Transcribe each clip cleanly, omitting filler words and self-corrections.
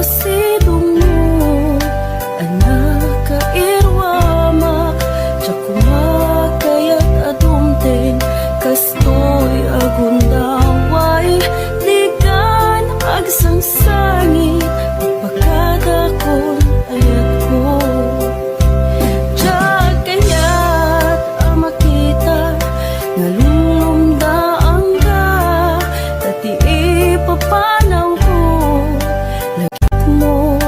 masidong mo, anak kairwama, tsak kumakayat adumten, kastoy agundaway, ligan agsangsangit, pagkadakon ayat ko. Tsak kayat amakita, nalulumdaan ka, tati ipapanaw ko, lagit mo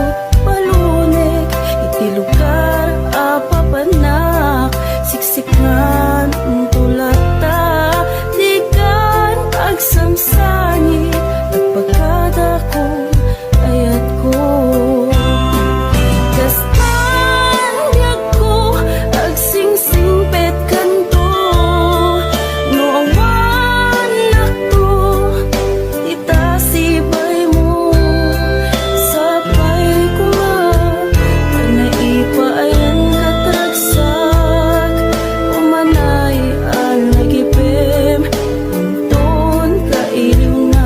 palunek, iti lugar apapanak, siksikan tulata, ligan agsamsangit, at pagkadakon ayat ko. Kastan biag ko agsingsingpet kanto, no awan nakto, tita sibay mo, sapay kuma, kanaipayan katragsak, umanay ang nagipim, unton kailiw na.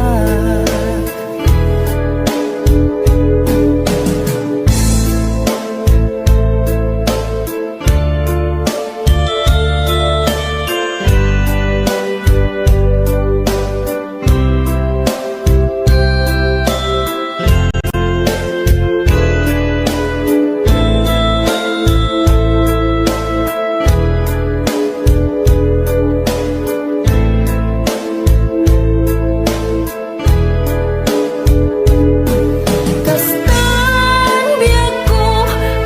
Kastan biag ko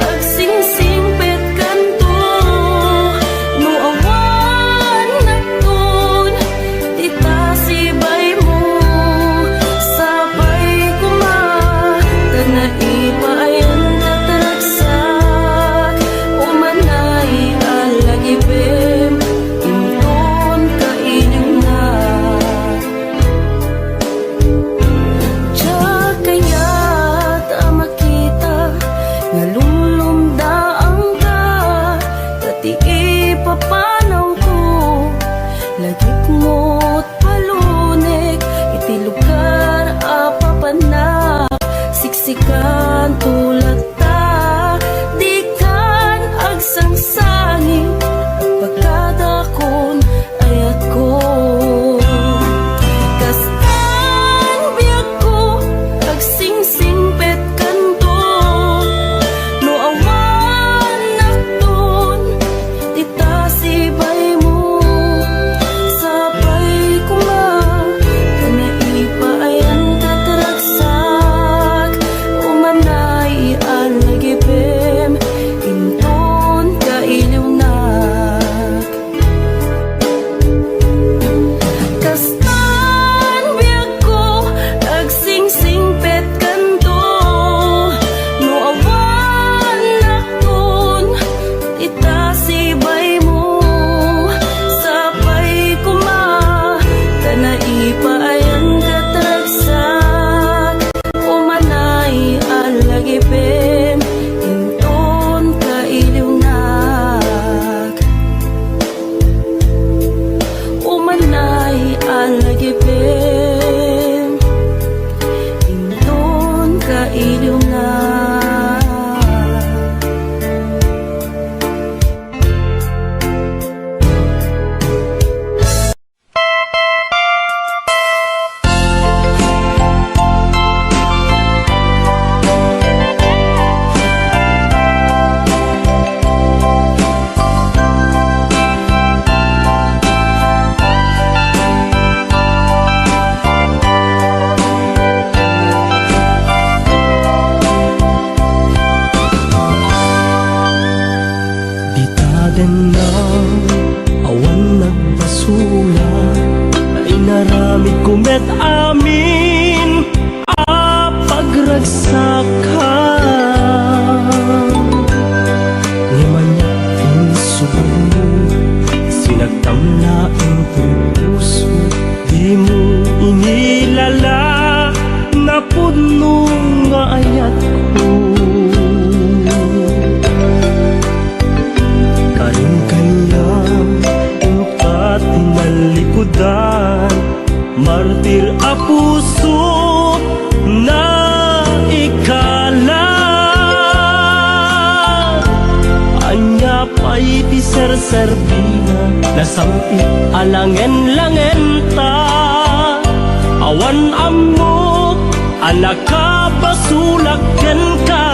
agsingsingpet kanto, no awan nakton, tita sibay mo, sapay kuma, kanaipayan katragsak, umanay ang lagipim, inton kailiw na. Tsak kayat amakita, nalulumdaan ka, tati ipapanaw ko, lagit mo't palunek, iti lugar apapanak, siksikan tulata, dikan agsangsangit, at pagkadakon ayat ko. Kastan biag ko agsingsingpet kanto, no awan nakton, tita sibay mo, sapay kuma, kanaipayan katragsak, umanay ang nagipim, inton kailiw na. Kastan biag ko agsingsingpet kanto, no awan nakton, tita sibay mo, sapay kuma, kanaipayan katragsak, umanay ang lagipim, inton kailiw na. Umanay ang lagipim, inton kailiw na. serbina nasampit alangen-langen ta awan amok anak ka basulaken ka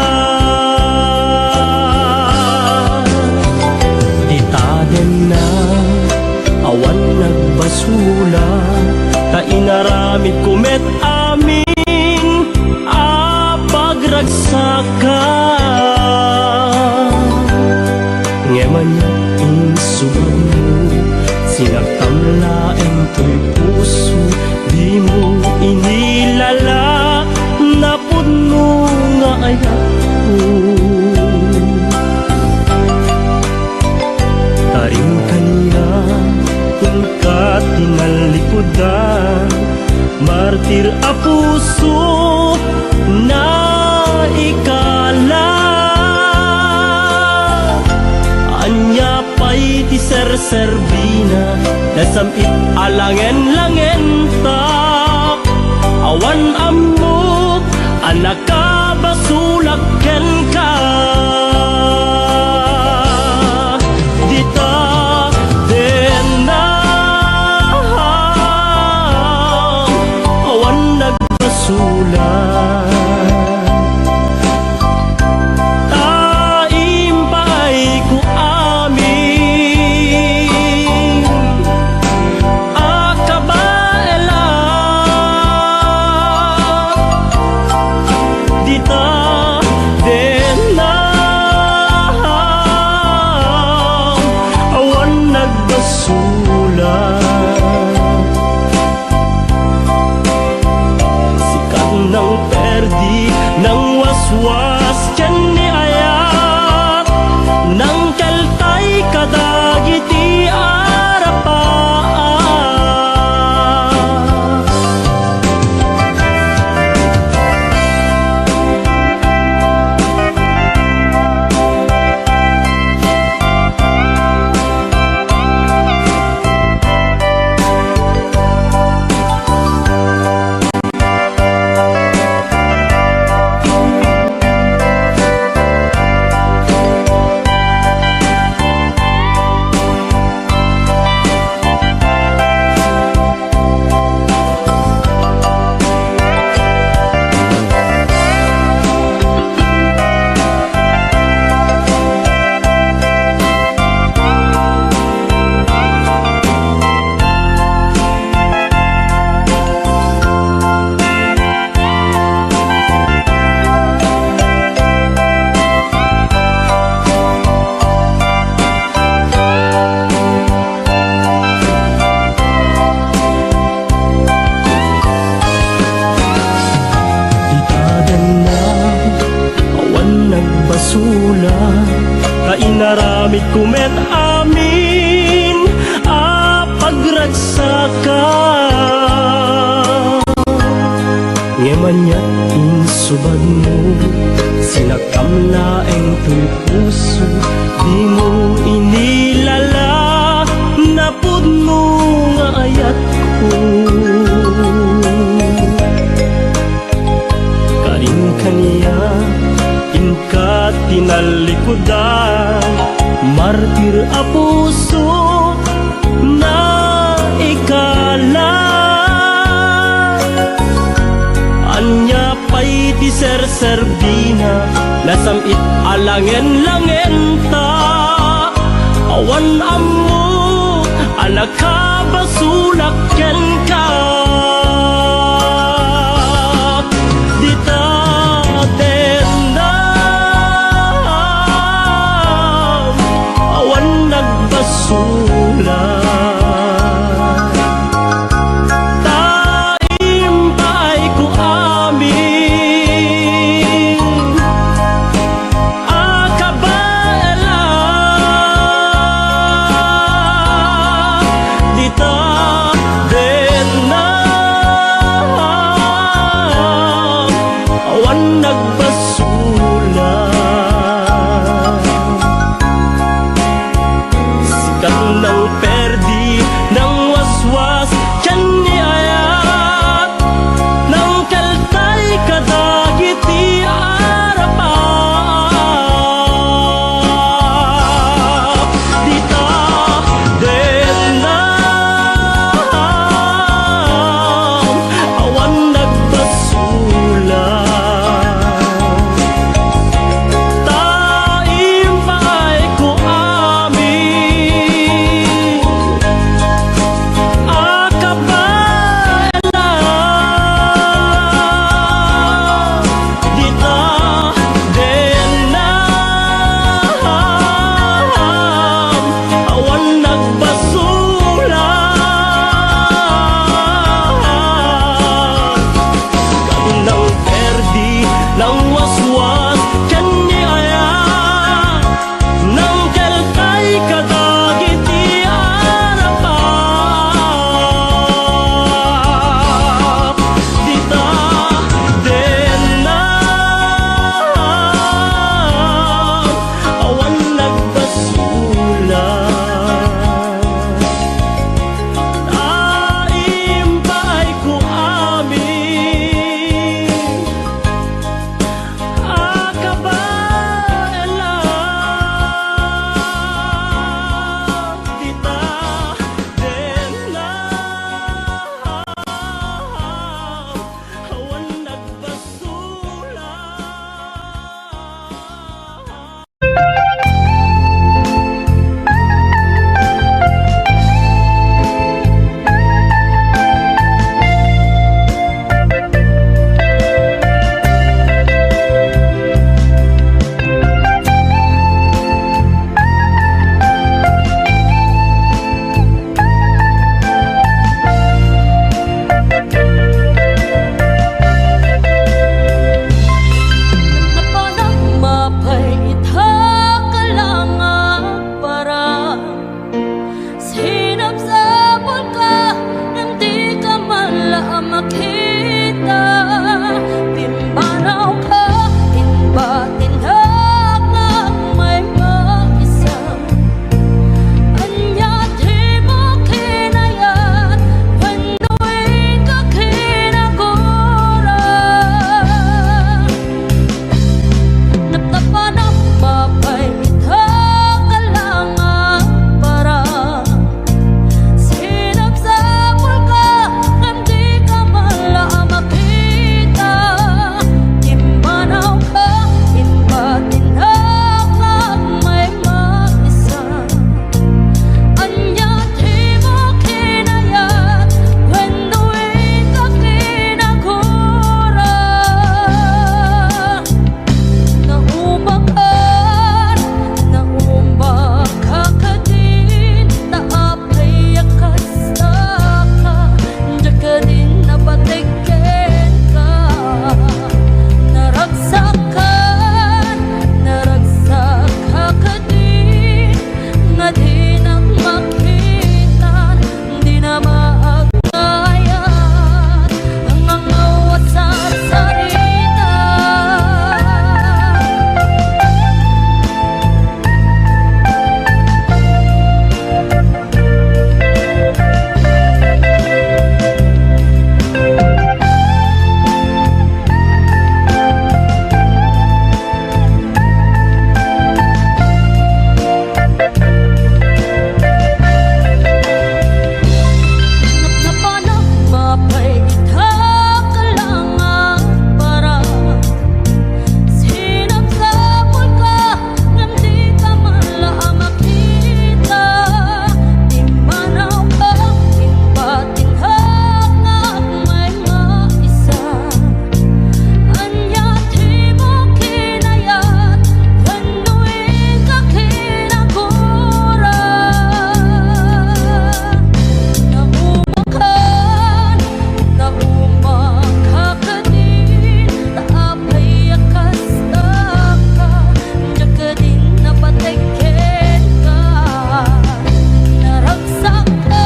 ditaden na awan nagbasula ta inaramid kumet amin apagragsaka ngeman niya insubang mo sinagtamlaeng to'y puso di mo inilala na puno nga ayak ko taring kanya kung ka tinalikodan martir a puso na ikala anya pa'y ti serserbina nasampit alangen-langen ta awan amok anak ka basulaken ka dita den na awan nagbasulat sikat ng perdi ng waswas tiyan ni ayat ng kaltay kadagiti arapaan basula kainaramid kumet amin apagragsaka ngeman niya insubad mo sinagkamlaeng to'y puso di mo inilala na puno nga ayat ko karing kaniya ka tinalikodan martir a puso na ikala anya pa'y ti serserbina nasampit alangen-langen ta awan ammo anak ka basulaken ka dita sulat taimpay ko amin akabaela dita den na awan nagbasulat ng perdi ng waswas tiyan ni ayat ng kaltay kadagiti arapap dita Naptapanap mapay kalangan para sinap sa pulka hindi ka mala makita Imbanaw ka, inbatinag na may mag-isa Anya di mo kinaya when duwing ka kinagura Naumbak ka din, naapay akasta ka Diyan ka din napatigyan ka Naragsak ka din Nga di na makita, di na maagayat Ang angawat sa sarita Napanap mapay kalangan para sinap sa pulka hindi ka mala makita Imanaw ka, inbatinghag na may maisa Anya di mo kinayat when duwing ka kinagura Naumbak ka din, naapay akasta ka Diyan ka din napatigyan ka Naragsak ka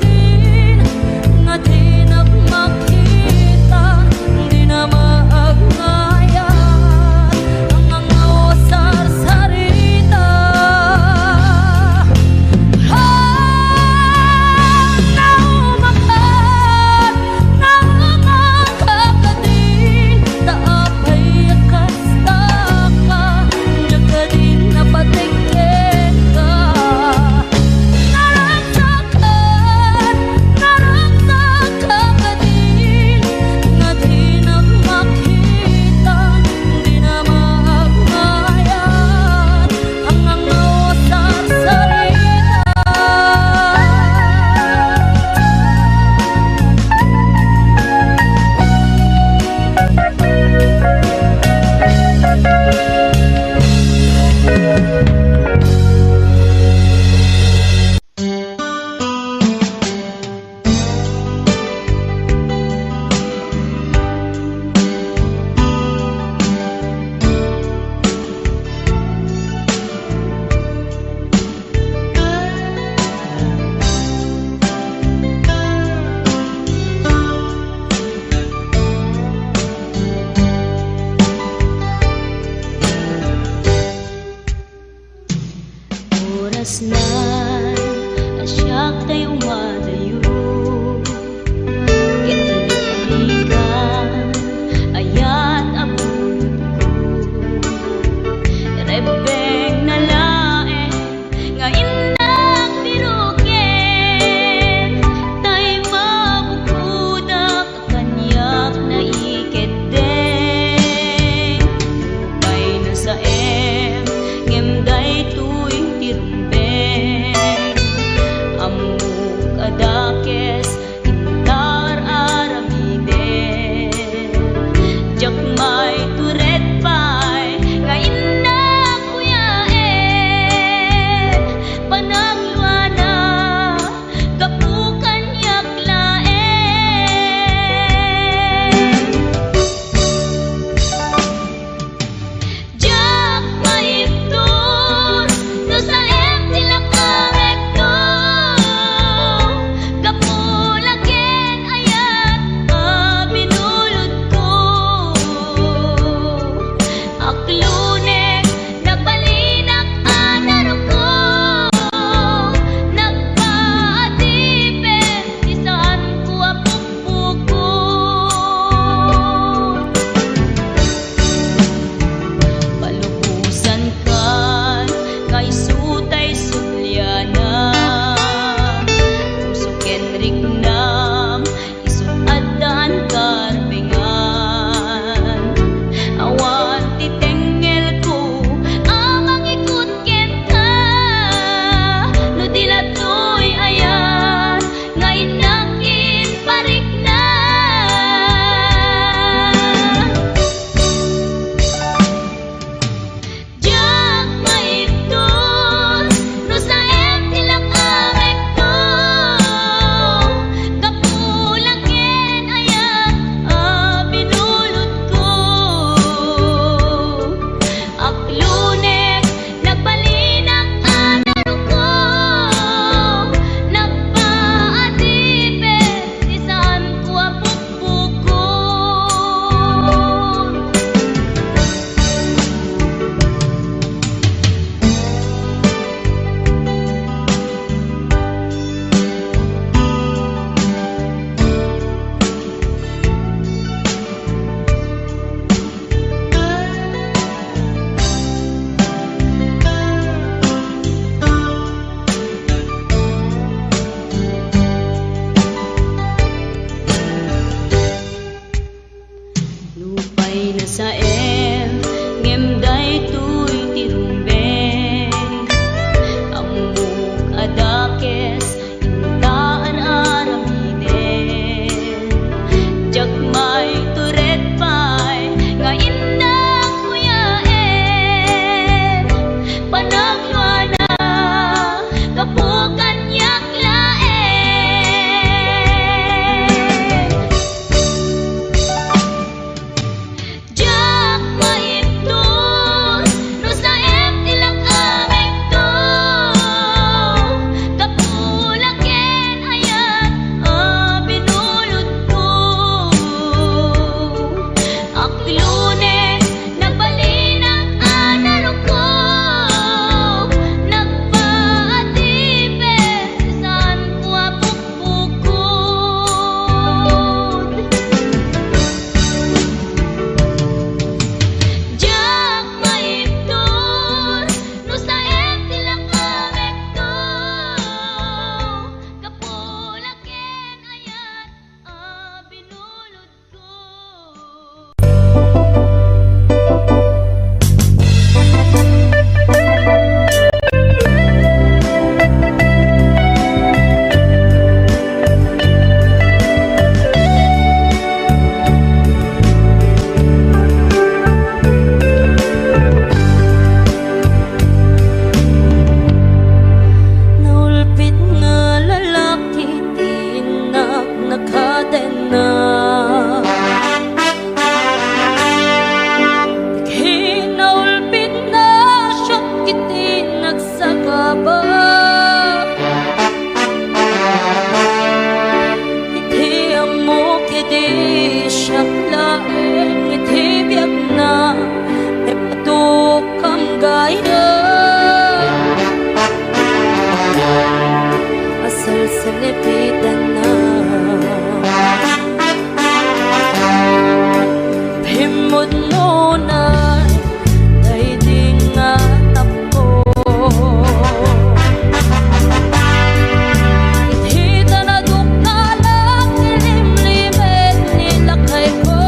din Nga di na makita, di na maagayat Ang angaw sa sarita Naumbak ka din, naapay akasta ka Diyan ka din napatigyan ka Naragsak ka din Nga di na makita, di na maagayat Ang angaw sa sarita Oras na asyak tayo madayo Italikan ayat abot ko Rebeng na lae nga inang birukin Tay mabukudak kanyak na iketeng Upay na sa ngem day tuwing tirumben Saem ngem day tuy tirumbe amuk adakes intaan aramide jagmay turet pay nga indang kuyaen panagwana kapukan yak laen jak maipton no saem tilak amik to kapulaken ayat binulod ko aklunen nagbalinang anarok ko nagpaatipe saan ko apukpukod jak maipton no saem tilak amik to kapulaken ayat binulod ko. Naulpit nga lalaki tinak nakadena Naulpit na siya kiti nagsakaba Iti amo kiti siya laeng iti biyak na epatukam gaya asal selepitan na himod nunay ay di nga tapo hita na dukalang nilimlimet nilakay ko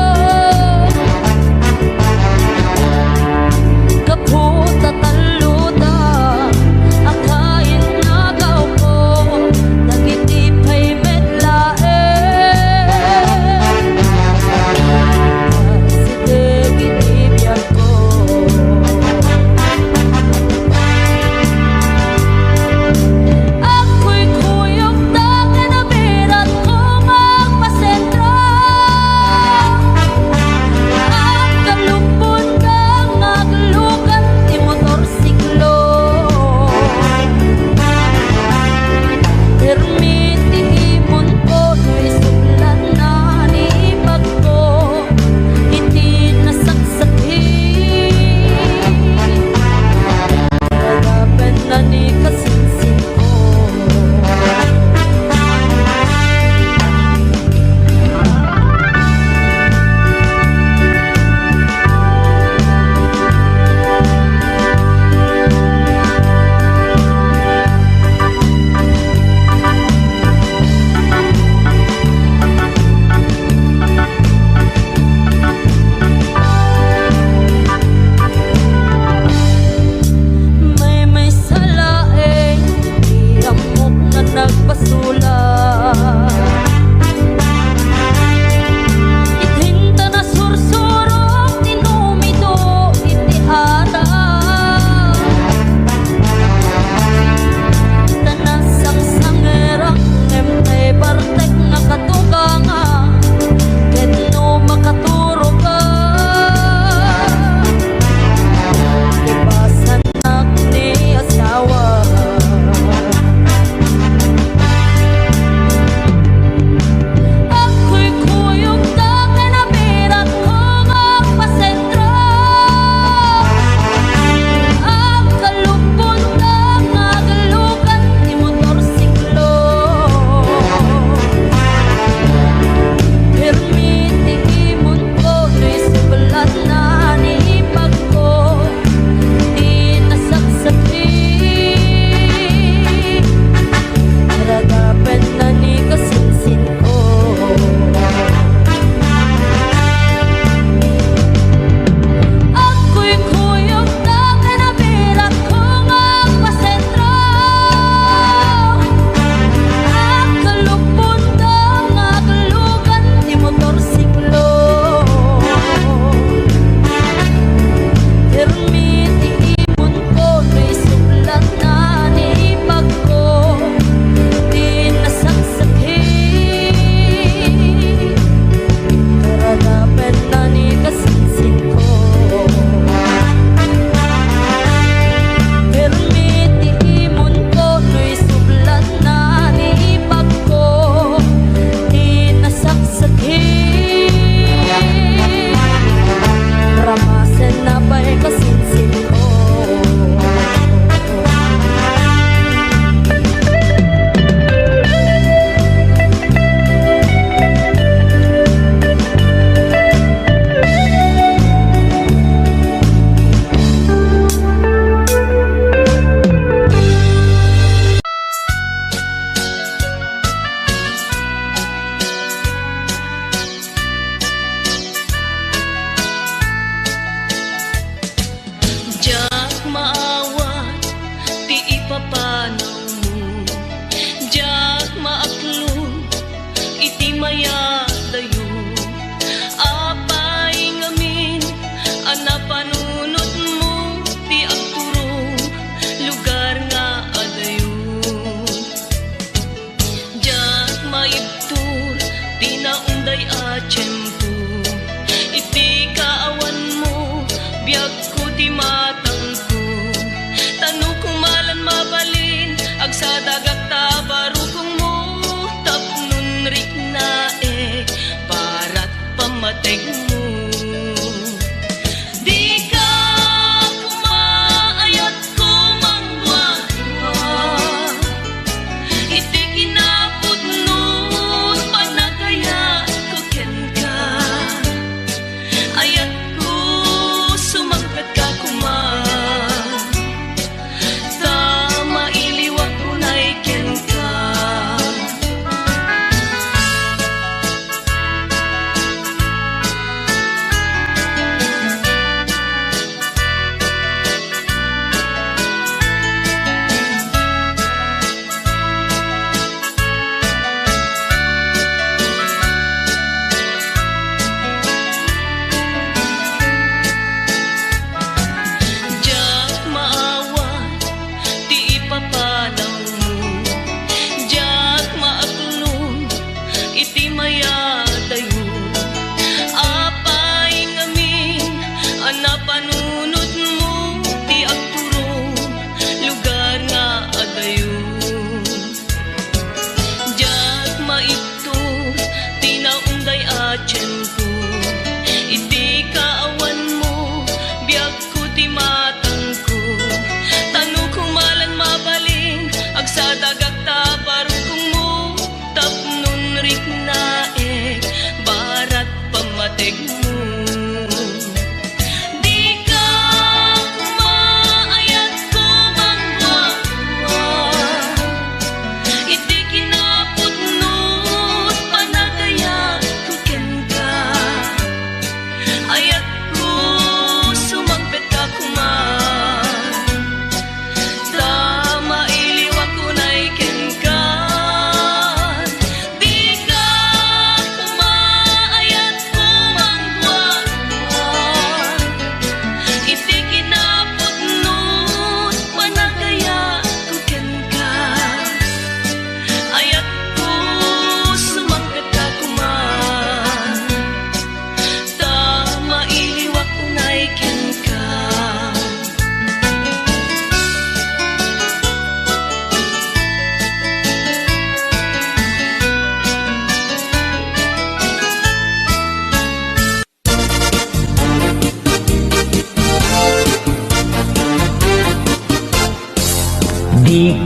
kaputa taluda akain nagaw ko nagitipay medlaen si David ibiyag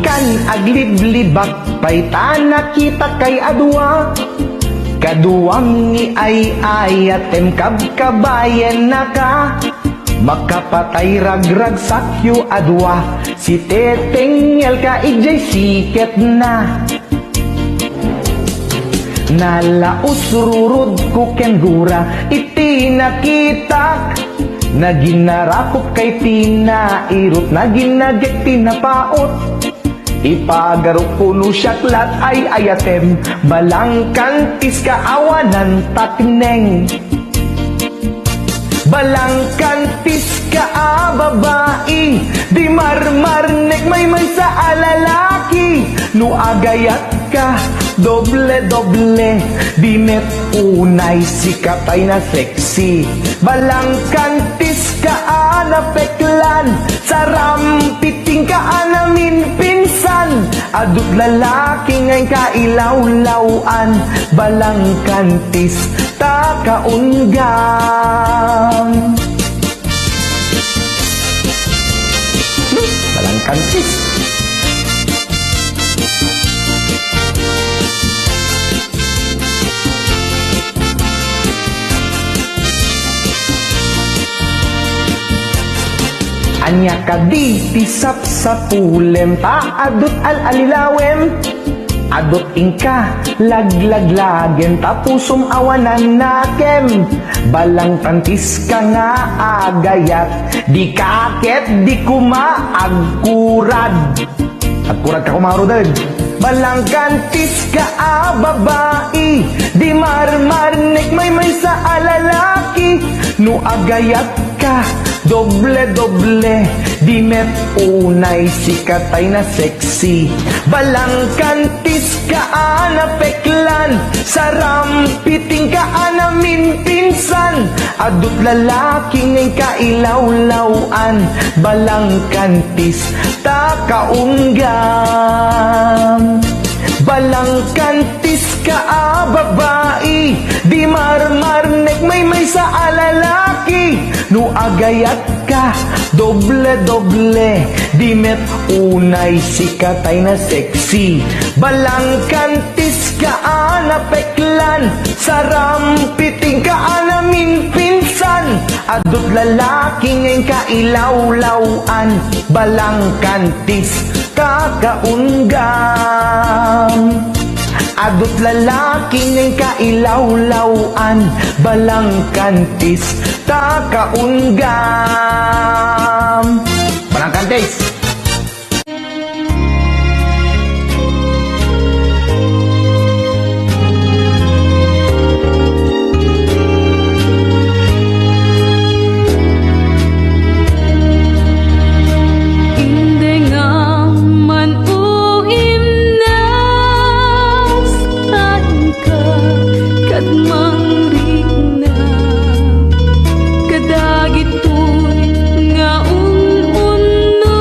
Ikan agliblibak pay ta nakita kay adwa. Kaduwang ni ay atem kabkabayan na ka. Makapatay ragrag sakyo adwa. Si Teteng el ka ijay siket na. Nalaos rurod ko kengura iti nakitak. Naginarapok kay tinairot, naginagek tinapaot. Ipagarok puno syaklat ay ayatem, balangkantis kaawanan takneng. Balangkantis ka babae, di marmarnek may sa alalaki. No agayat ka, doble-doble, di met unay sikatay na sexy. Balangkantis ka napeklan, sarampiting ka namin pinsan. Adut lalaki ngay kailawlawan, balangkantis ta kaunggam. Balangkantis. Anya ka di tisap sa pulem, paadot al-alilawem. Adot ingka laglaglagem, tapusum awanan nakem. Balangkantis ka nga agayat, di kaket di kumaagkurad. Agkurad ka kumarudad. Balangkantis ka babae, di marmarnek may sa alalaki. No agayat ka, doble-doble, di met unay sikatay na sexy. Balangkantis ka napeklan, sarampiting ka namin pinsan. Adut lalaki ngay kailawlawan, balangkantis ta kaunggam. Balangkantis ka babae, di marmarnek may sa alalaki. No agayat ka, doble-doble, di met unay sikatay na sexy. Balangkantis ka napeklan, sarampiting ka namin pinsan. Adut lalaki ngayon kailawlawan, balangkantis ka kaunggam. Adut lalaki ngayon kailawlawan, balangkantis ta kaunggam. Balangkantis. Kadagitoy nga un-uno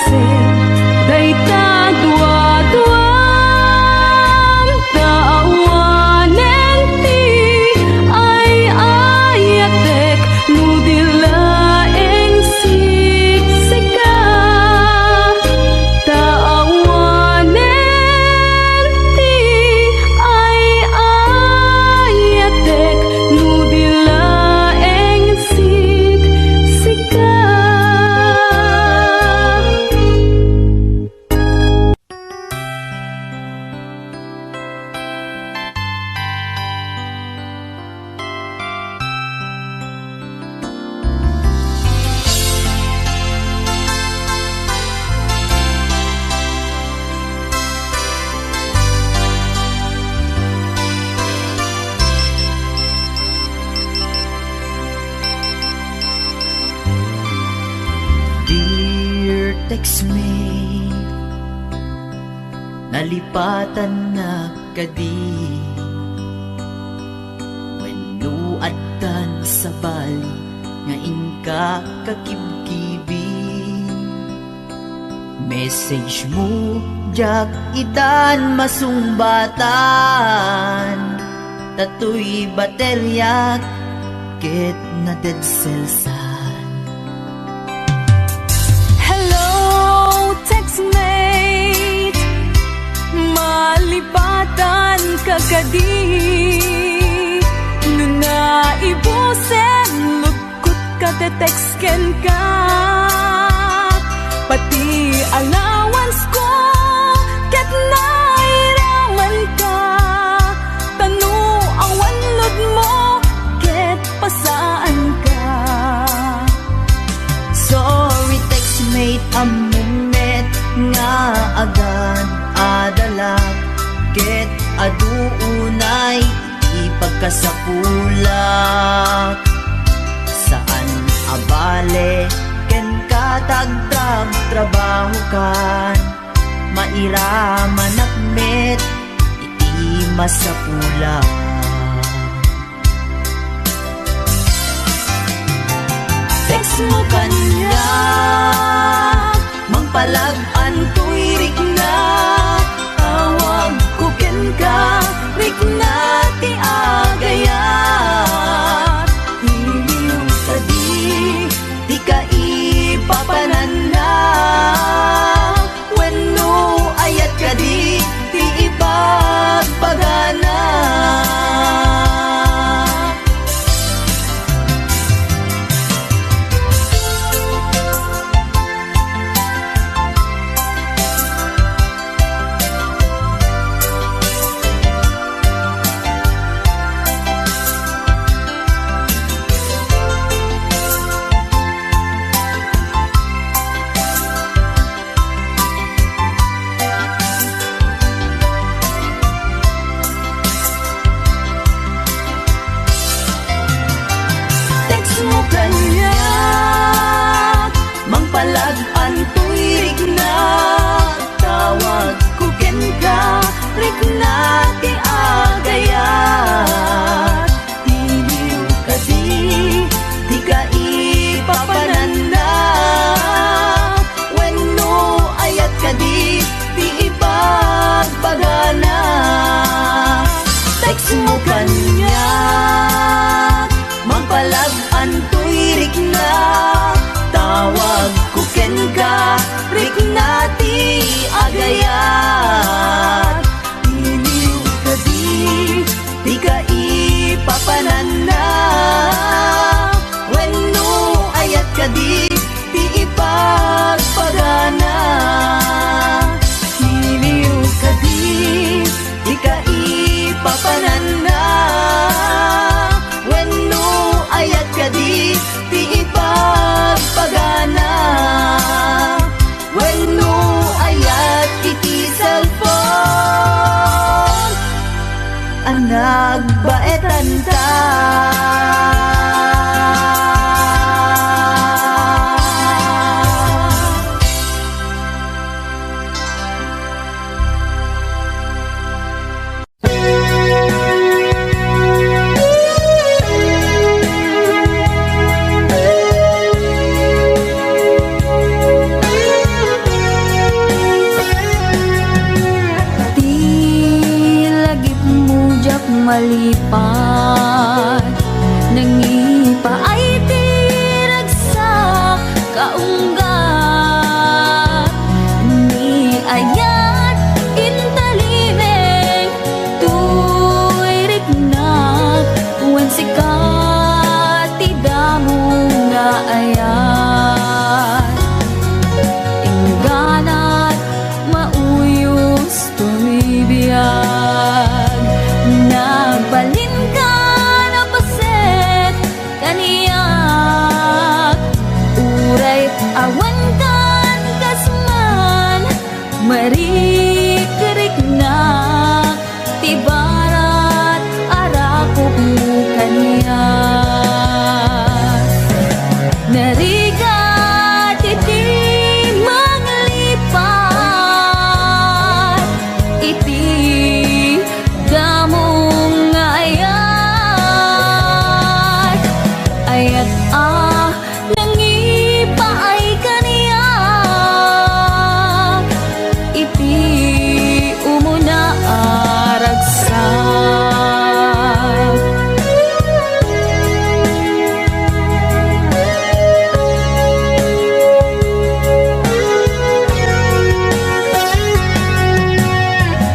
sen dayta dua-duam taawanen ti ay ayatek no dilaeng siksika taawanen ti ay ayatek no dilaeng siksika. Dear textmate, nalipatan na kadi wenno addan sa bali nga inka kakibkibi. Message mo jak itan masumbatan tatoy baterya ket na dead cells. Hello, textmate, malipatan ka kadi nuna ibusen lugkot ka te-textken ka pati allowance ko ket nairaman ka tanu awan lod mo ket pasaan ka. Sorry textmate, amumet nga agan adalag ket aduunay ipagkasapulak saan abale ken katagtag trabaho kan mairaman akmet iti masapulak. Text mo kanya mangpalag-an tuirik na tawag ko ken ka rik na ti agayat iliw kadi di ka ipapanan na wenno ayat kadi ti ipagpagana. Kanya mangpalag-an tuirik na tawag ko ken ka rik na ti agayat iliw kadi di ka ipapanan na wenno ayat kadi ti ipagpagana. Text mo kanya mangpalag-an tuirik na tawag ko ken ka rik na ti agayat iliw kadi di ka ipapanan na wenno ayat kadi ti ipagpagana. Iliw kadi di ka ipapanan na wenno ayat kadi ti ipagpagana wenno ayat iti cellphone ang nagbaetan ta. Marikerik na ti barat arakop mo kaniya. Narigat iti manglipat, iti damong ayat. Ayat nangipaay kaniya, iti umuna aragsak.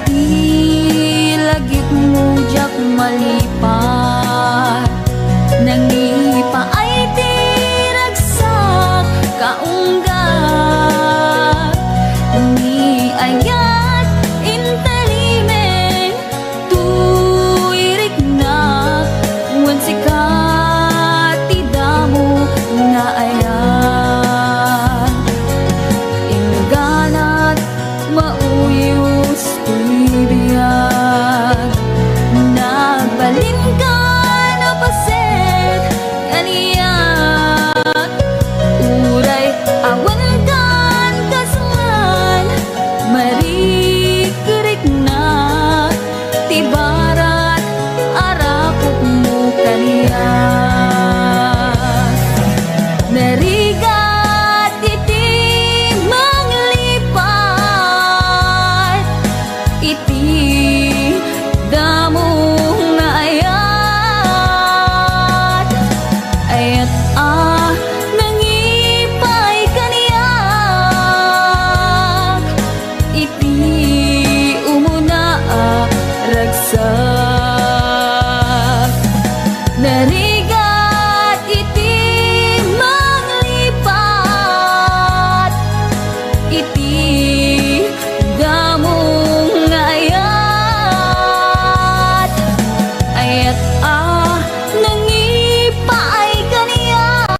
Ilagip mo jak malipat, nangipaay ti ragsak kaunggat. Ni ayat intelimen tuirik na wan sikat ti damo nga ayat. Ingganat mauyos tibiyag, nagbalin ka na paset kaniyak. Uray awan kan kasungan, marikerik na ti barat arakop mo kaniyak. Narigat iti manglipat, iti damong ayat. Ayat nangipay kaniyak, iti umuna ragsak. Narigat iti manglipat, iti damong ayat. Ayat nangipaay kaniyak,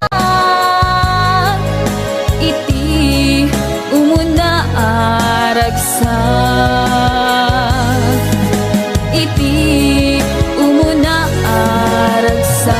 iti umuna aragsak. Iti umuna aragsak.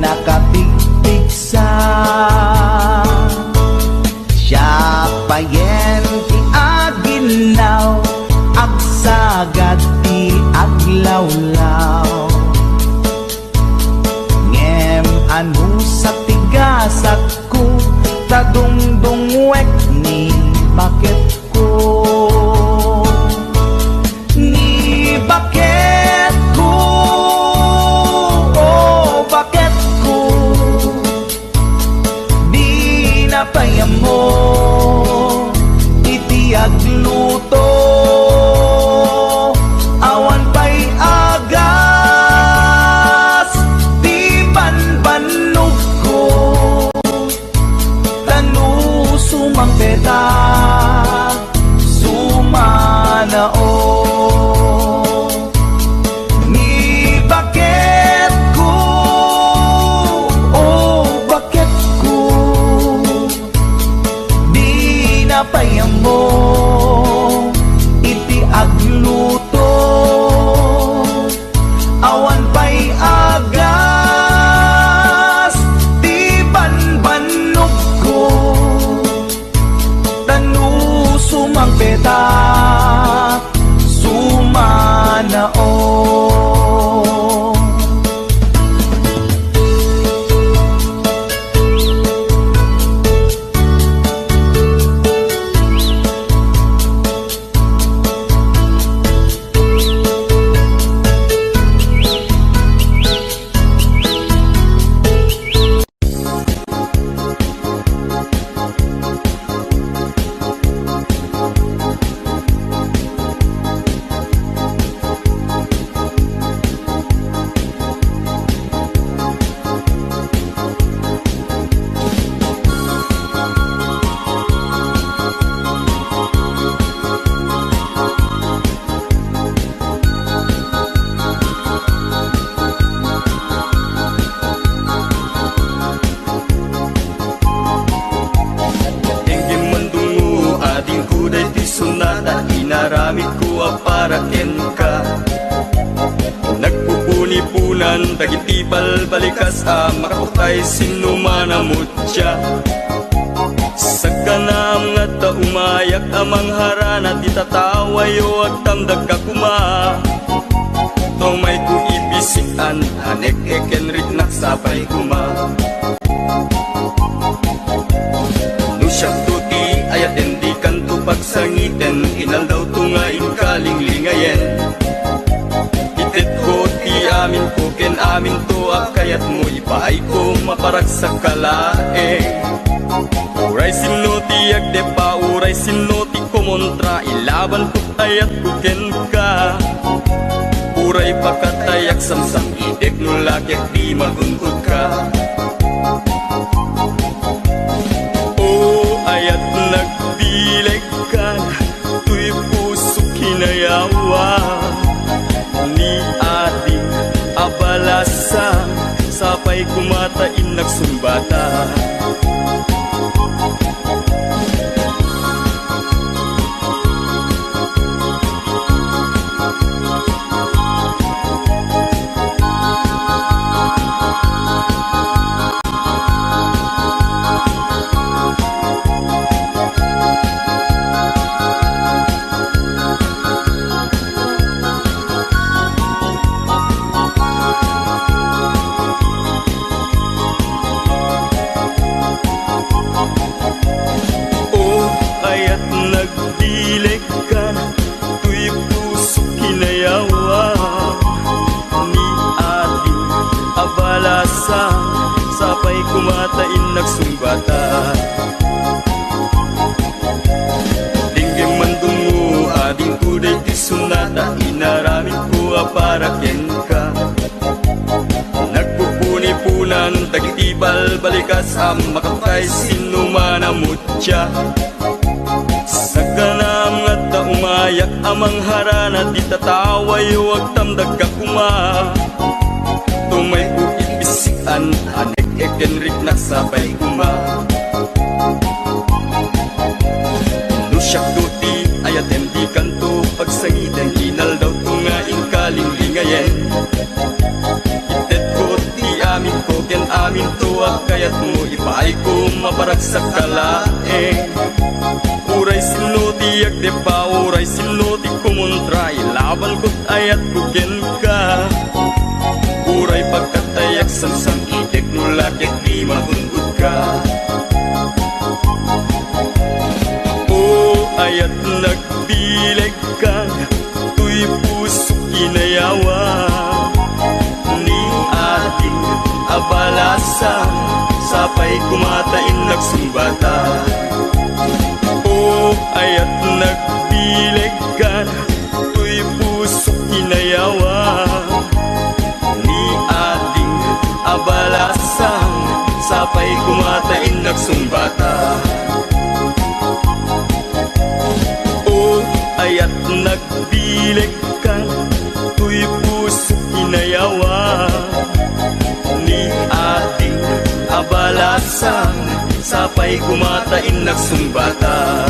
nakatigtig sa siya payen ti aginaw aksagad ti aglawlaw ngem anu sa tigasat ko tadungdungwek ni bakit ko ni bakit ko oh bakit ko di napayam mo iti agluto awan pa'y agas di banbanog ko tanu sumang peta sumanao ni bakit ko oh bakit ko di napayam mo iti agluto awan pa'y agas di banbanog ko tanu sumang peta sumanao inaramid ko para ken ka nagpupuni-punan dagiti balbalikas makaputay sinumanamot siya sa kanam nga ta umayak amang harana di tatawayo agtamdag ka kuma tomay ko ibisikan anek ekenrit naksapay kuma nusyak tuti ayat di kanto pagsangiten inal daw tungain kalinglingayen itit ko ti amin ko ken amin to akayat mo ipaay ko maparak sa kalaeng uray sinoti agdepa uray sinoti kumontra ilaban ko ayat ko ken ka uray pakatayak samsam idek no lagyak di maguntod ka ayat nagbileg ka tuy puso kinayawa ni ating abalasa sapay kumatain nagsumbata sapay kumatain nagsumbata dinggim mandungo ading kuday ti sunata inaramid ko para ken ka nagpupuni-punan dagiti balbalikas makapatay sinumanamot siya sa kanam nga ta umayak amang harana di tatawayo agtamdag ka kuma tumay ko ibisikan anek ekenrik nasabay kuma nusyak duti ayatem di kanto pagsangiten inal daw tungain kalinglingayen itet ko ti amin ko ken kayat mo ipaay ko mabarag sa kalaeng. Uray sino tiyak de pa, uray sino ti kumontra, ilaban ko't ayat kukin ka. Uray pagkatayak samsam itik no lagyak di mahundod ka. O ayat nagbileg ka, tuy puso kinayawa. Ni ating abalasan, sapay kumatain nagsumbata. O ayat nagbileg ka, tuy puso kinayawa. Ni ating abalasan, sapay kumatain nagsumbata. O ayat nagbileg ka, tuy puso kinayawa. Ni ating abalasan, sapay kumatain nagsumbata.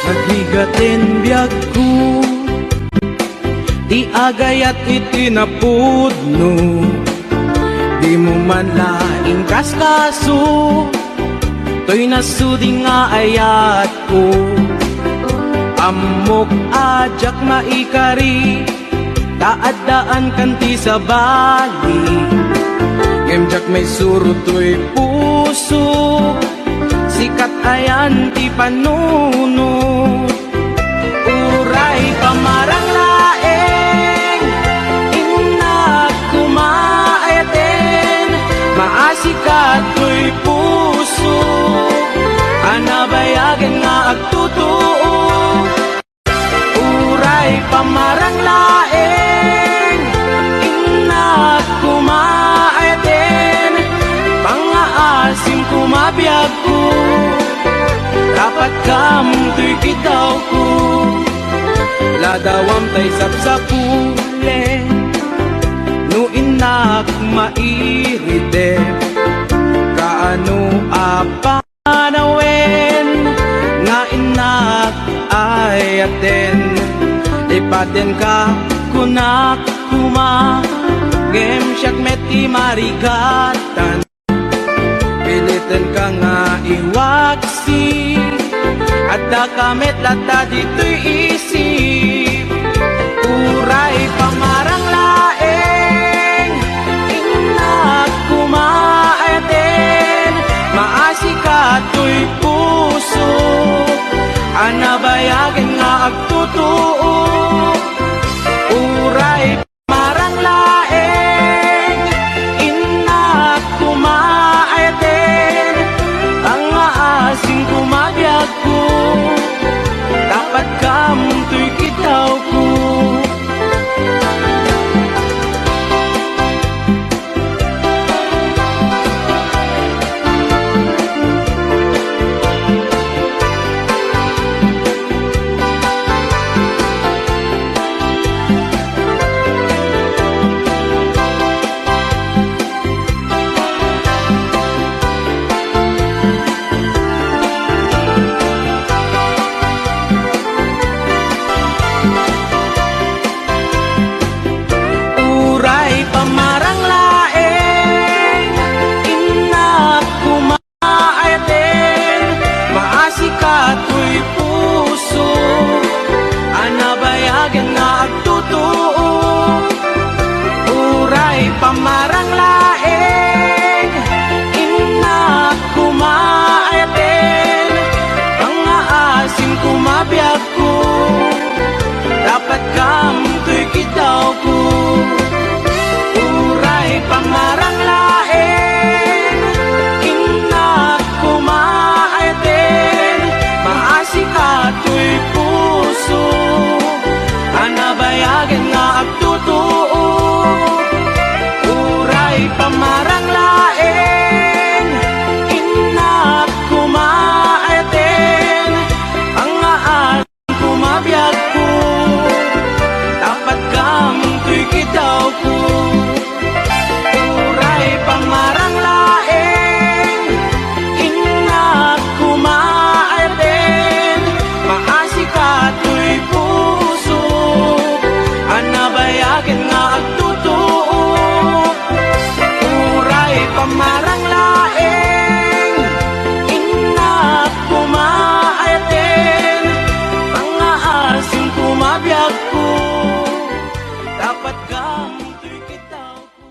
Naghigatin biyag ko, di agayat itinapudno. Di mo man laing kaskaso, to'y nasuding nga ayat ko. Amok ajak maikari, Taadaan kanti sa bali Gemjak may surutoy puso Sikat ayan ti panuno Uray pamarang laeng Inak kumaayaten Maasikat to'y puso Anabayagan nga agtutuo Uray pamarang laeng Inak kumaayaten Pangaasim kumabiyag ko Dapat kam to'y kitaw ko Ladawam tay sapsapule No inak mairide Kaano apanawen Nga inak ayaten Ipaten ka kunak kuma Gem siyak meti marigatan Pilitin ka nga iwaksi At dakamet lata dito'y isip Uray pamarang laeng Inak kumaayaten Maasikat to'y puso Anabayagan nga agtutuo Uray pamarang laeng Inak kumaayaten Pangaasim kumabiyag ko Dapat kam to'y kitaw ko pamarang laeng Inak kumaayaten Maasikat to'y puso Anabayagan nga agtutuo Uray pamarang laeng Inak kumaayaten Pangaasim kumabiyag ko Dapat kam to'y kitaw ko pamarang laeng Inak kumaayaten Maasikat to'y puso Anabayagan nga agtutuo Uray pamarang laeng Inak kumaayaten Pangaasim kumabiyag ko Dapat kam to'y kitaw ko pamarang laeng Inak kumaayaten Maasikat to'y puso Anabayagan nga agtutuo Uray pamarang laeng Inak kumaayaten Pangaasim kumabiyag ko Dapat kam to'y kitaw ko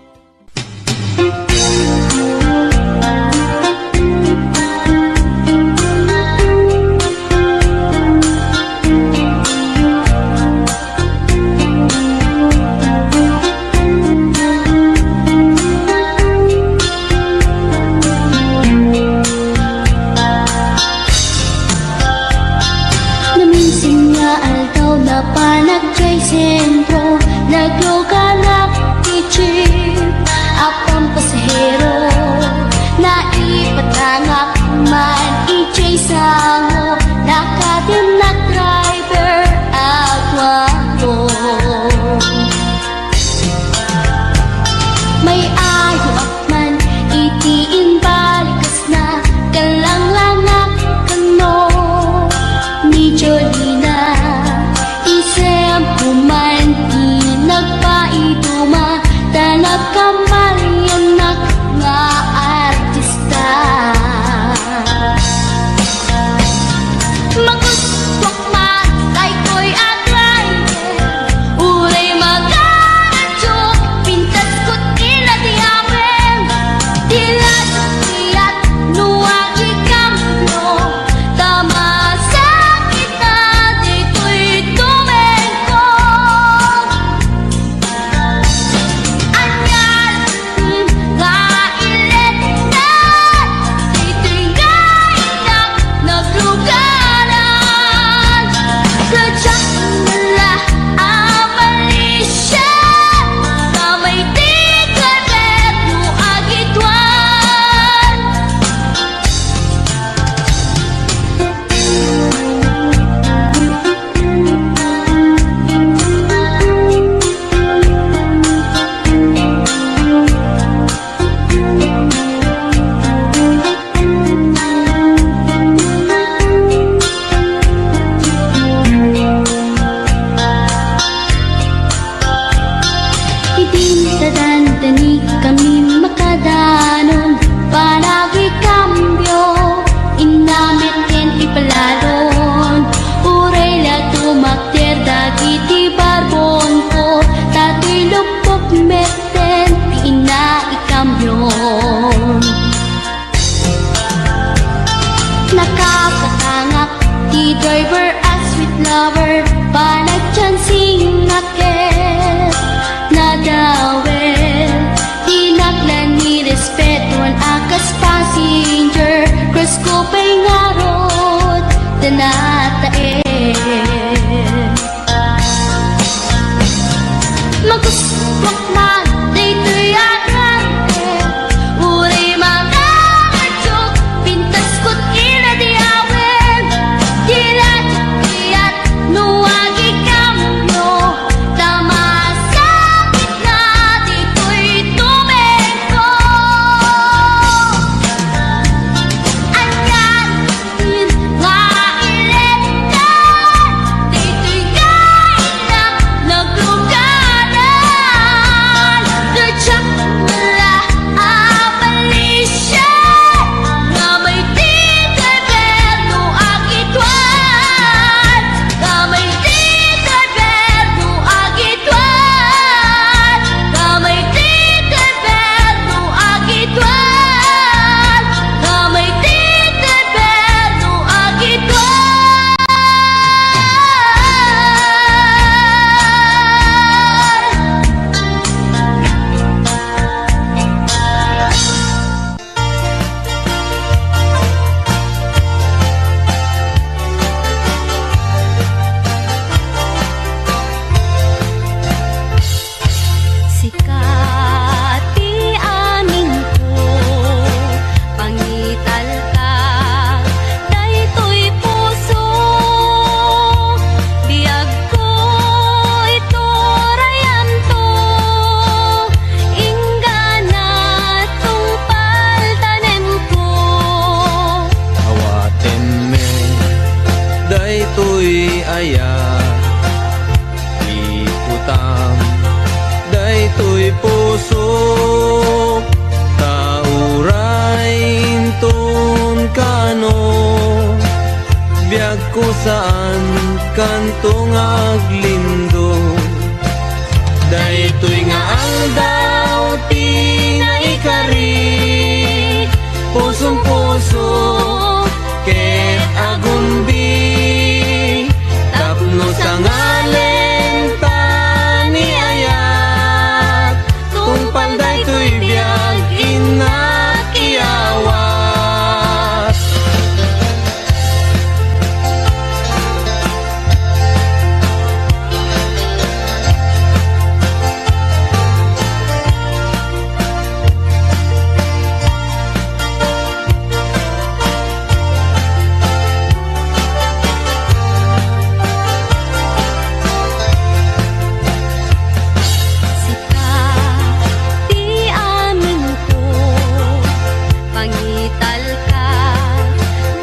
Naminsing nga aldaw na panagkay sentro Nagluganak ichip Apang pasahero Naipatangak man ichay sango Nakadim na driver agwapo May ayo akman itiin balikas na Kalanglanak kano Ni Jolina Isem kuman nagpaiduma Tanag kamalianak nga artista Magustok man kay ko'y agay Uray maga Idinadandani kami makadanon, palagi kambyo, inamitin ipalalon. Uray la tumakter dagiti barbon ko, tato'y lupok meten, ina ikambyon. Nakakatangak, di driver as sweet lover, panagchansing nakit nadawel, tinaklan ni respetuan akas passenger, cross ko pa'y ngarot, danatae. Maguswak man, dito'y agrante, uri mga katsok, pintas ko't inadiawin, dilat-diat, nuwagi kamyo, tamasakit na dito'y tumengko. Anyan, nga iletan, dito'y kain na naglugaran, gertsak mula abalisya, nga may tito'y berno agitwan, nga may tito'y berno agitwan, nga may tito'y berno agitwan, nga may tito'y berno agitwan. Sikat di amin ko, pangital ka, daytoy puso, biyag ko ito rayam to, ingana tungpal tanem ko. Awaten me, daytoy aya, ikutam, daytoy puso, taurain ton kano, biyag ko saan kantong aglindo, daytoy nga ang daw tinaikari, pusong puso, ket agumbi, tapno sa ngalen tani ayat, tungpal daytoy biyag inakiyawat. Sikat di amin ko, pangital ka,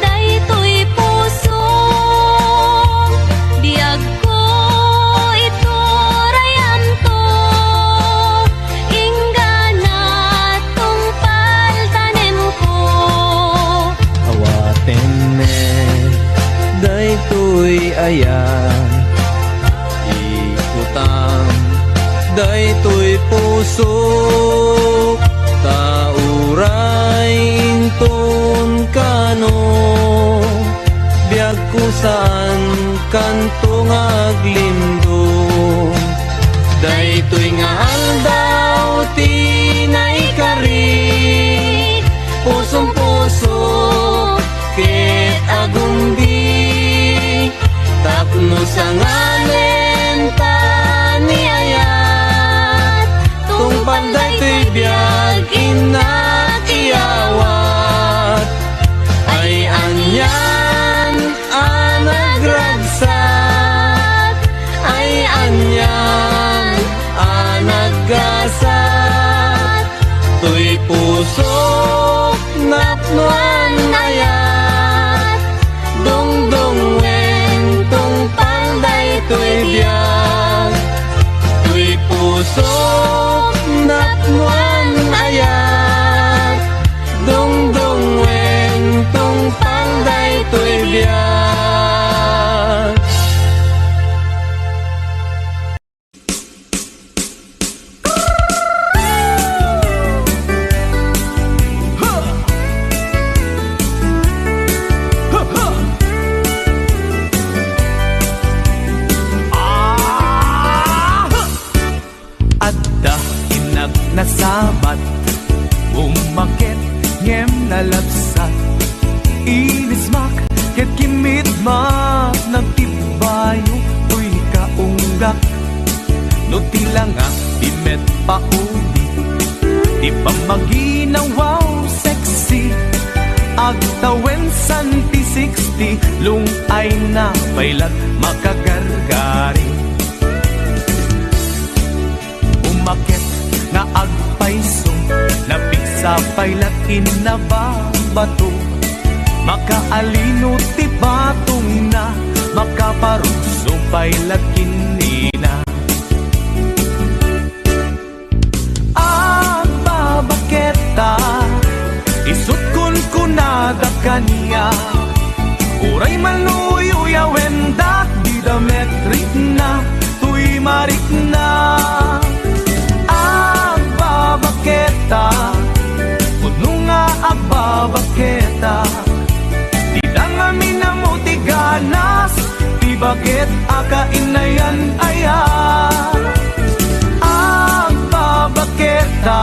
daytoy puso, biyag ko ito rayam to, ingana tungpal tanem ko. Awaten me, daytoy aya, ikutam, daytoy puso, taurain ton kano, biyag ko saan kantong aglindo, daytoy nga ang daw tinaikari, pusong puso, ket agumbi, tapno sa ngalen tani ayat, tungpal daytoy biyag inakiyawat, ay anyan no tila nga di met paubi, di pa maginawaw sexy, agtawen santi 60, lung ay na pailat makagargari. Umakit nga agpaiso, napigsa pailat inababato, makaalino ti batong na, makaparuso pailat kinina. Babaketa, isut kun kunada kaniya, uray manuyo wendak di dametrik na, tuy marik na. Babaketa, puno nga babaketa, di dangami na mo tiganas, di bakit akainayan aya. Babaketa,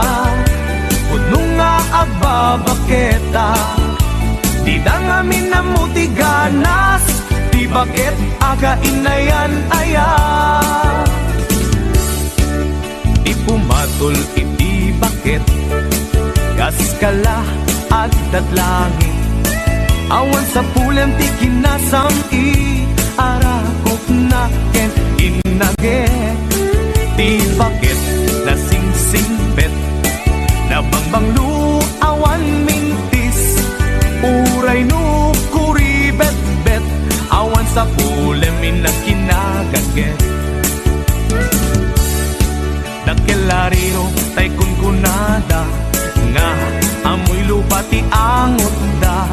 puno nga babaketa, di dangami na mo tiganas, di bakit akainayan aya. Di pumatol iti bakit, kaskala at datlangin, awan sa pulam ti kinasam arakop na ken inage. Di bakit nasingsingpet, nabangbanglu awan mintis, uray no kuribet-bet, awan sa pulam inagkinagaget. Dakelariro tay kunkunada, nga amoy lupa ti angot da,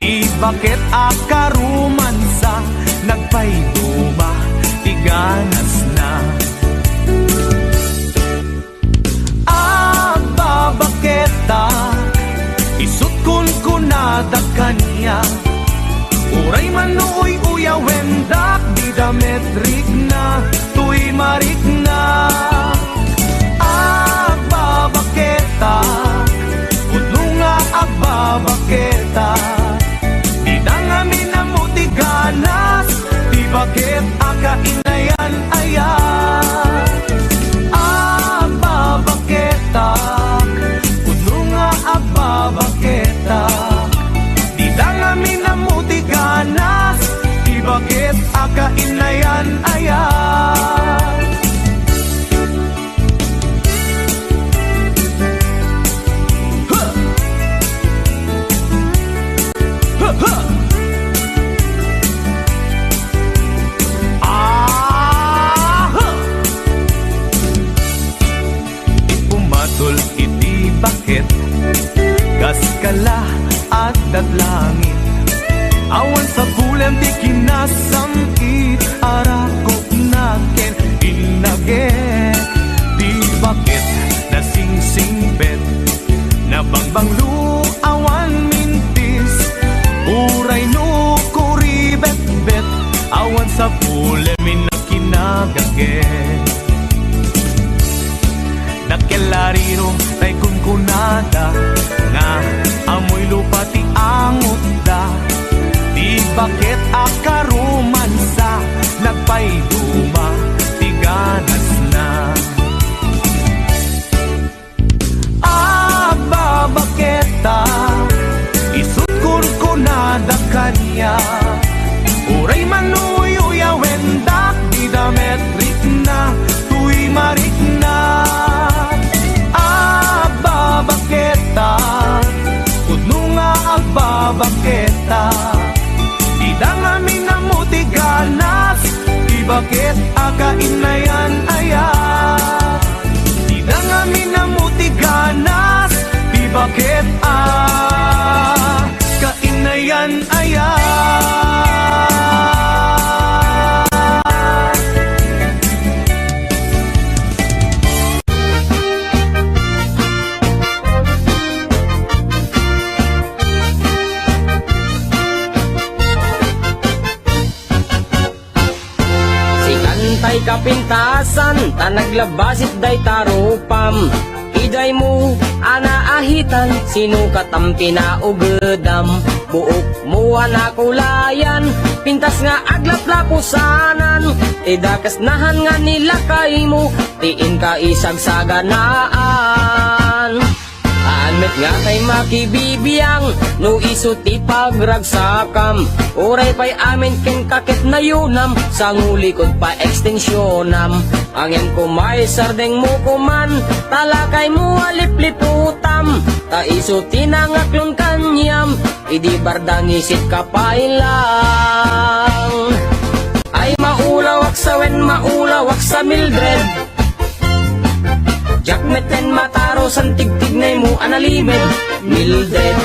di bakit akarumansa, nagpayduma ti ganas na. Babaketa, isut kun kunada kaniya, uray manuoy uyawendak, di dametrik na, tuy marik na. Babaketa, puno nga babaketa, di dangami na mo tiganas, di bakit akainayan aya. Babaketa, puno nga babaketa, di dangami na mo tiganas, di bakit akainayan aya. Ipumatol iti bakit, kaskala at datlangin, awan sa pulam di kinasamit, arakop na ken inage. Di bakit nasingsingpet, nabangbanglu awan mintis, uray no kuribet-bet, awan sa pulam inagkinagaget. Dakelariro tay kunkunada, nga amoy lupa ti angot da, di bakit akarumansa, nagpayduma ti ganas na. Babaketa, isut kun kunada kaniya, uray manuyo wendak, di dametrik na, tuy marik na. Babaketa, puno nga babaketa, di dangami na mo tiganas, di bakit akainayan aya. Di dangami na mo tiganas, di bakit kainayan aya. Tay kapintasan, ta naglabasit day tarupam, iday mo anaahitan, sino katampi na ugedam, buok mo anakulayan, pintas nga aglaplapusanan, Idakas nahan nga nila kay mo, tiin ka isagsaganaan. Anmet nga kay makibibiyang, no isuti pagragsakam. Uray pa'y amin ken kakit na yunam, sa ngulikod pa ekstensyonam. Angin ko may sardeng mo kuman, talakay mo alipliputam. Ta isuti na ngaklon kanyam, idi bardang isit kapailang. Ay maulawak sa wen, maulawak sa Mildred. Jakmeten mataro san tigtignay mo analimed Mildred.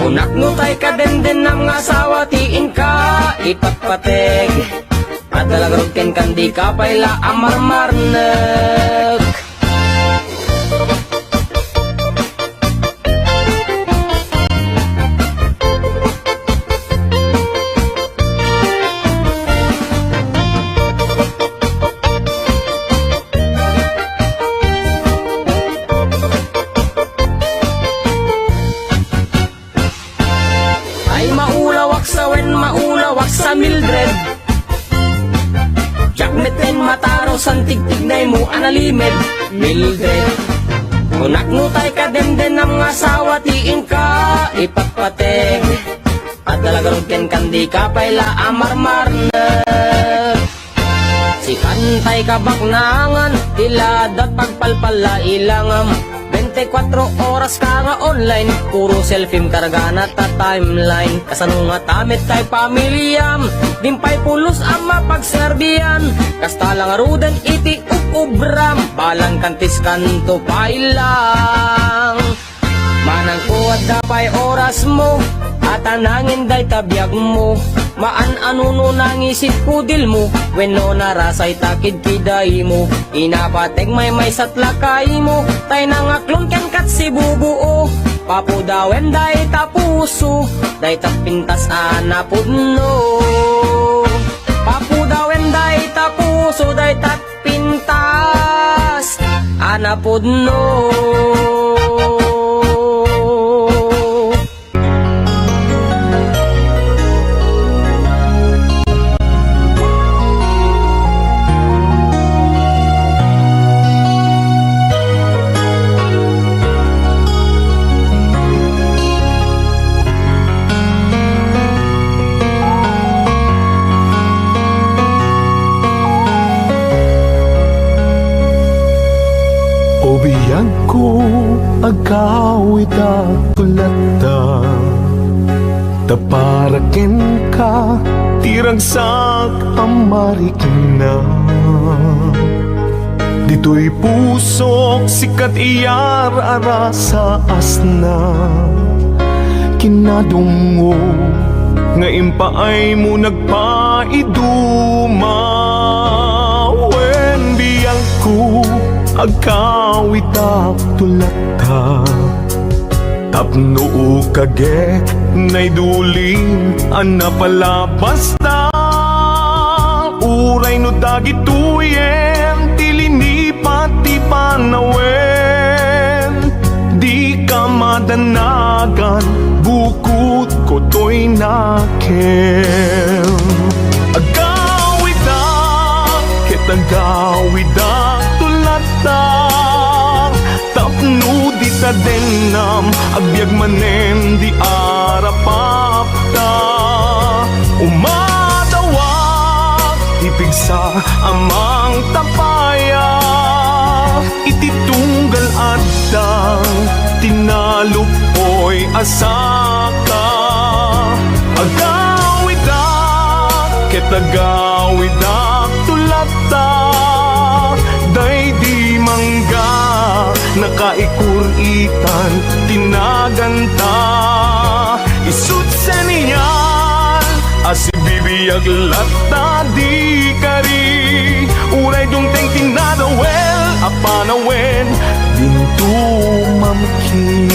Unak no tay ka den ng asawa tiin ka ipatpateg. At dalagarod ken kandi ka payla amarmarnek. Maulawak sa Mildred. Jakmeten mataro san tigtignay mo analimed Mildred. Unak no tay ka den ng asawa tiin ka ipatpateg. At dalagarod ken kandi ka payla amarmarnek. Si kantay ka baknangan tiladat pagpalpala ilangam. 24 oras ka nga online, puro selfie kargana ta timeline. Kasano nga tamit kay pamilyam, dimpay pulos ang mapagserbiyan. Kasta lang aruden iti ukubram, balang kantis kanto pailang. Manang kuwad dapay oras mo, at anangin day tabiyag mo. Maan anuno nangisit kudil mo, wenno narasay takid kiday mo. Inapateg may satlakay mo, tay nangaklon ken kat si bubuo. Papudawen day tapuso, day tapintas anapudno. Papudawen day tapuso, day tapintas anapudno. Biyag ko agawid at tulata, taparakin ka tiragsak ang marikina. Dito'y pusok sikat iyar ara sa asna. Kinadungo nga impaay mo nagpaiduma. Wen biyag ko agkawit at tulata, tapno kage nay dulin ana palabas na. Uray no dagituyen tilini pati panawen. Di ka madanagan bukod ko to'y nakem. Agawid na kitagawid na tapno di ta denam agbyag manen di arapapta. Umadawak ipigsa amang tapaya, ititunggal adang tinalupoy asaka. Agawidak ketagawidak tulata, day di mangga nakaikuritan tinaganta. Isut sa niyan asibibiyag lata di kari. Uray dungteng tinadawel apanawen dintu mamkin.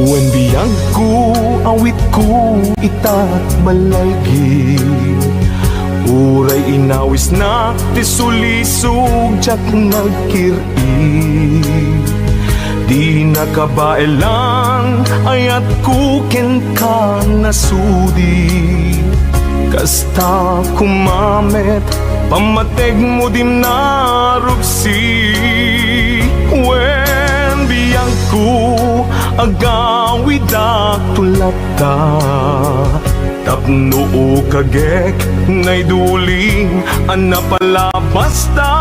Wen biyag ko, awit ko, itat malaygi. Uray inawis na ti sulisog jak nagkiri. Di nakabaelang ayat kuken ka nasudi. Kasta kumamet pamateg mo dim narugsi. Wen biyang ku agawidak tulata. Tapno kagek ngay duling anapalabas ta.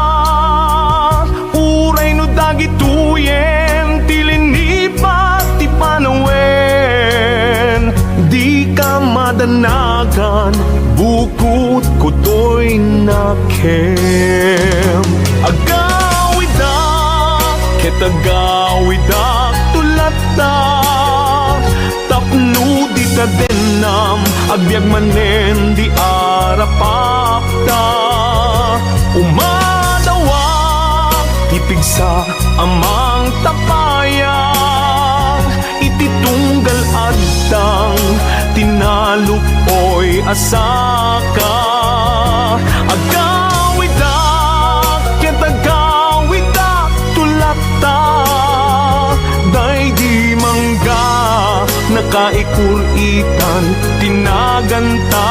Uray no dagituyen tilinipat ti panawen. Di ka madanagan bukod ko to'y nakem. Agawidak ket agawidak tulata. Tapno di ta denam agbyag manen di arapapta. Umadawak tipigsa amang tapayang ititunggal adtang tinalupoy asaka. Agawidak ket agawidak tulata. Day di mangga nakaikuritan tinaganta.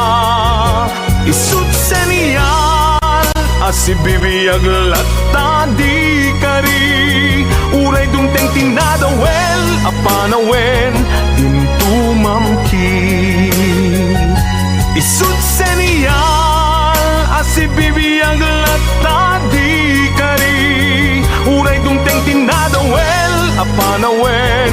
Isut seniyal asibibiyag latta di kari. Uray dumteng tinadawel apanawen intumamkin. Isut seniyal asibibiyag latta di kari. Uray dumteng tinadawel apanawen